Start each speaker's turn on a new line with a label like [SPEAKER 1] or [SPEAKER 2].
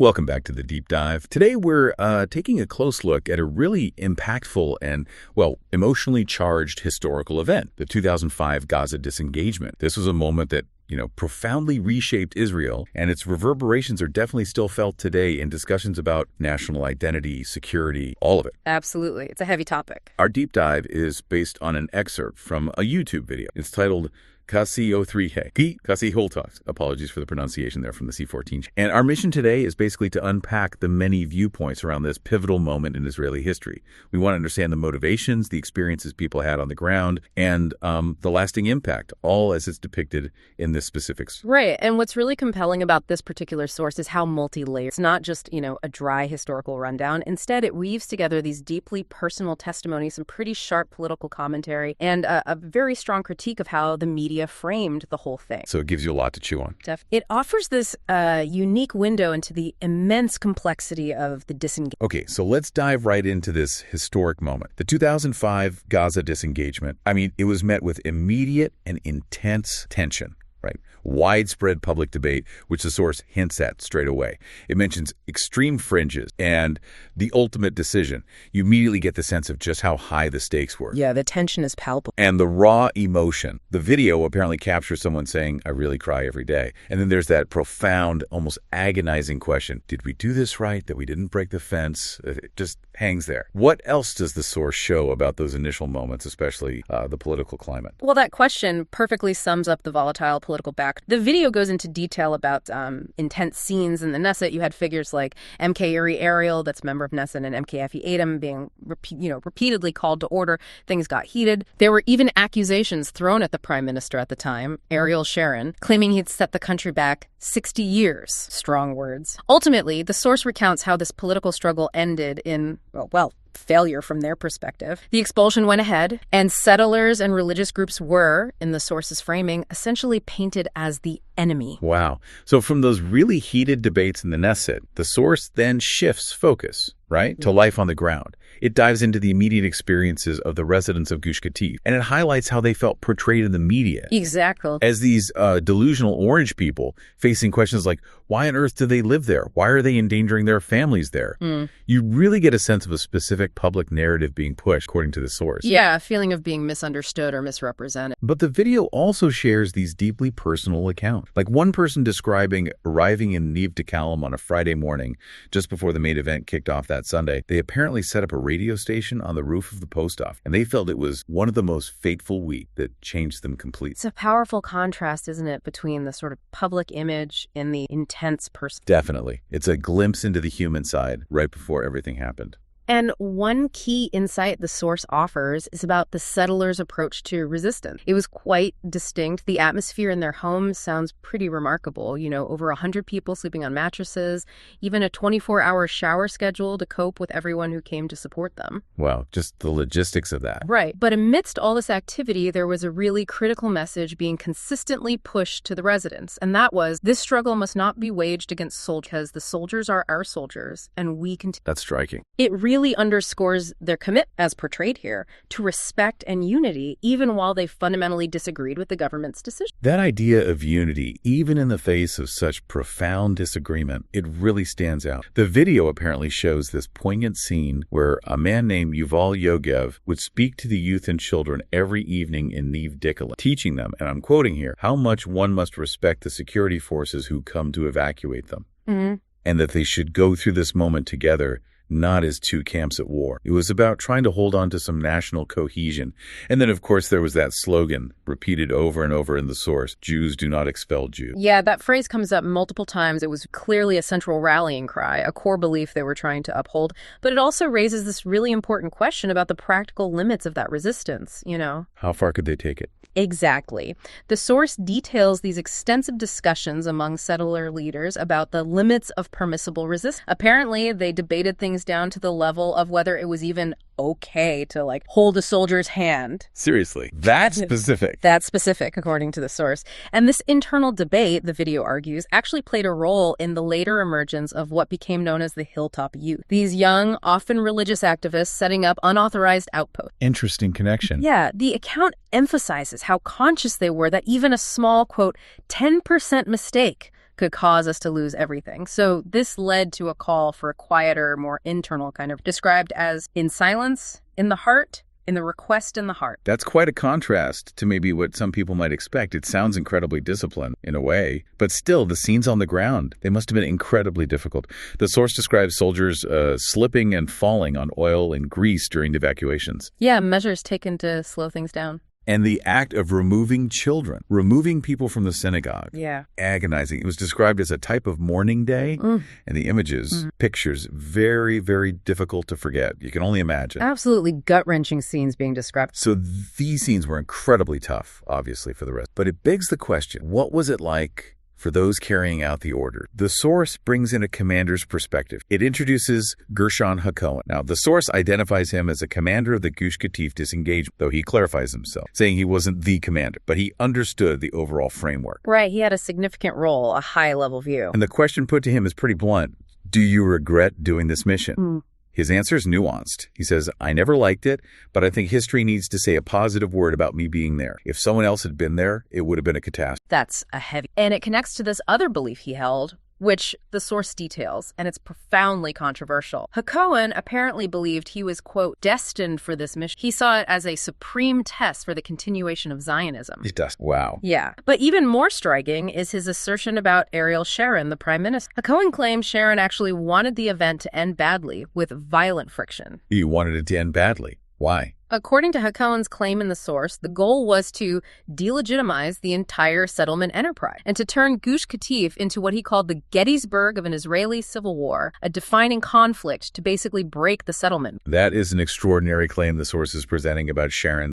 [SPEAKER 1] Welcome back to the Deep Dive. Today we're taking a close look at a really impactful and, emotionally charged historical event, the 2005 Gaza disengagement. This was a moment that profoundly reshaped Israel, and its reverberations are definitely still felt today in discussions about national identity, security, all of it.
[SPEAKER 2] Absolutely. It's a heavy topic.
[SPEAKER 1] Our deep dive is based on an excerpt from a YouTube video. It's titled Kasi Holtox. Apologies for the pronunciation there from the C-14. And our mission today is basically to unpack the many viewpoints around this pivotal moment in Israeli history. We want to understand the motivations, the experiences people had on the ground, and the lasting impact, all as it's depicted in this specifics.
[SPEAKER 2] Right. And what's really compelling about this particular source is how multi-layered. It's not just, a dry historical rundown. Instead, it weaves together these deeply personal testimonies, some pretty sharp political commentary, and a very strong critique of how the media framed the whole thing.
[SPEAKER 1] So it gives you a lot to chew on.
[SPEAKER 2] It offers this unique window into the immense complexity of the disengagement.
[SPEAKER 1] Okay, so let's dive right into this historic moment. The 2005 Gaza disengagement, it was met with immediate and intense tension. Right. Widespread public debate, which the source hints at straight away. It mentions extreme fringes and the ultimate decision. You immediately get the sense of just how high the stakes were.
[SPEAKER 2] Yeah, the tension is palpable.
[SPEAKER 1] And the raw emotion. The video apparently captures someone saying, "I really cry every day." And then there's that profound, almost agonizing question. Did we do this right? That we didn't break the fence? It just hangs there. What else does the source show about those initial moments, especially the political climate?
[SPEAKER 2] Well, that question perfectly sums up the volatile political back. The video goes into detail about intense scenes in the Knesset. You had figures like MK Uri Ariel, that's member of Knesset, and MKFE Adam being repeatedly called to order. Things got heated. There were even accusations thrown at the prime minister at the time, Ariel Sharon, claiming he'd set the country back 60 years. Strong words. Ultimately, the source recounts how this political struggle ended in, failure from their perspective. The expulsion went ahead, and settlers and religious groups were, in the source's framing, essentially painted as the enemy.
[SPEAKER 1] Wow. So from those really heated debates in the Knesset, the source then shifts focus, right, to life on the ground. It dives into the immediate experiences of the residents of Gush Katif, and it highlights how they felt portrayed in the media.
[SPEAKER 2] Exactly.
[SPEAKER 1] As these delusional orange people facing questions like, why on earth do they live there? Why are they endangering their families there? You really get a sense of a specific public narrative being pushed, according to the source.
[SPEAKER 2] Yeah, a feeling of being misunderstood or misrepresented.
[SPEAKER 1] But the video also shares these deeply personal accounts. Like one person describing arriving in Neve DeKalb on a Friday morning, just before the main event kicked off that Sunday. They apparently set up a radio station on the roof of the post office, and they felt it was one of the most fateful weeks that changed them completely.
[SPEAKER 2] It's a powerful contrast, isn't it, between the sort of public image and the intense person.
[SPEAKER 1] Definitely. It's a glimpse into the human side right before everything happened.
[SPEAKER 2] And one key insight the source offers is about the settlers' approach to resistance. It was quite distinct. The atmosphere in their homes sounds pretty remarkable. Over 100 people sleeping on mattresses, even a 24-hour shower schedule to cope with everyone who came to support them.
[SPEAKER 1] Wow, just the logistics of that.
[SPEAKER 2] Right. But amidst all this activity, there was a really critical message being consistently pushed to the residents. And that was, this struggle must not be waged against soldiers because the soldiers are our soldiers, and we continue.
[SPEAKER 1] That's striking.
[SPEAKER 2] It really underscores their commitment, as portrayed here, to respect and unity, even while they fundamentally disagreed with the government's decision.
[SPEAKER 1] That idea of unity, even in the face of such profound disagreement, it really stands out. The video apparently shows this poignant scene where a man named Yuval Yogev would speak to the youth and children every evening in Neve DeKalb, teaching them, and I'm quoting here, how much one must respect the security forces who come to evacuate them, and that they should go through this moment together, not as two camps at war. It was about trying to hold on to some national cohesion. And then, of course, there was that slogan repeated over and over in the source, Jews do not expel Jews.
[SPEAKER 2] Yeah, that phrase comes up multiple times. It was clearly a central rallying cry, a core belief they were trying to uphold. But it also raises this really important question about the practical limits of that resistance,
[SPEAKER 1] How far could they take it?
[SPEAKER 2] Exactly. The source details these extensive discussions among settler leaders about the limits of permissible resistance. Apparently, they debated things down to the level of whether it was even okay to, hold a soldier's hand.
[SPEAKER 1] Seriously, that's specific.
[SPEAKER 2] That's specific, according to the source. And this internal debate, the video argues, actually played a role in the later emergence of what became known as the Hilltop Youth. These young, often religious activists setting up unauthorized outposts.
[SPEAKER 1] Interesting connection.
[SPEAKER 2] Yeah, the account emphasizes how conscious they were that even a small, quote, 10% mistake could cause us to lose everything. So this led to a call for a quieter, more internal kind of described as in silence, in the heart, in the request in the heart.
[SPEAKER 1] That's quite a contrast to maybe what some people might expect. It sounds incredibly disciplined in a way, but still, the scenes on the ground, they must have been incredibly difficult. The source describes soldiers slipping and falling on oil and grease during evacuations.
[SPEAKER 2] Yeah, measures taken to slow things down.
[SPEAKER 1] And the act of removing children, removing people from the synagogue.
[SPEAKER 2] Yeah.
[SPEAKER 1] Agonizing. It was described as a type of mourning day. And the images, pictures, very, very difficult to forget. You can only imagine.
[SPEAKER 2] Absolutely gut-wrenching scenes being described.
[SPEAKER 1] So these scenes were incredibly tough, obviously, for the rest. But it begs the question, what was it like for those carrying out the order? The source brings in a commander's perspective. It introduces Gershon HaKohen. Now, the source identifies him as a commander of the Gush Katif disengagement, though he clarifies himself, saying he wasn't the commander, but he understood the overall framework.
[SPEAKER 2] Right, he had a significant role, a high-level view.
[SPEAKER 1] And the question put to him is pretty blunt. Do you regret doing this mission? His answer is nuanced. He says, I never liked it, but I think history needs to say a positive word about me being there. If someone else had been there, it would have been a catastrophe.
[SPEAKER 2] That's a heavy. And it connects to this other belief he held, which the source details, and it's profoundly controversial. HaKohen apparently believed he was, quote, destined for this mission. He saw it as a supreme test for the continuation of Zionism.
[SPEAKER 1] He does. Wow.
[SPEAKER 2] Yeah. But even more striking is his assertion about Ariel Sharon, the prime minister. HaKohen claims Sharon actually wanted the event to end badly with violent friction.
[SPEAKER 1] He wanted it to end badly. Why?
[SPEAKER 2] According to HaKohen's claim in the source, the goal was to delegitimize the entire settlement enterprise and to turn Gush Katif into what he called the Gettysburg of an Israeli civil war, a defining conflict to basically break the settlement.
[SPEAKER 1] That is an extraordinary claim the source is presenting about Sharon.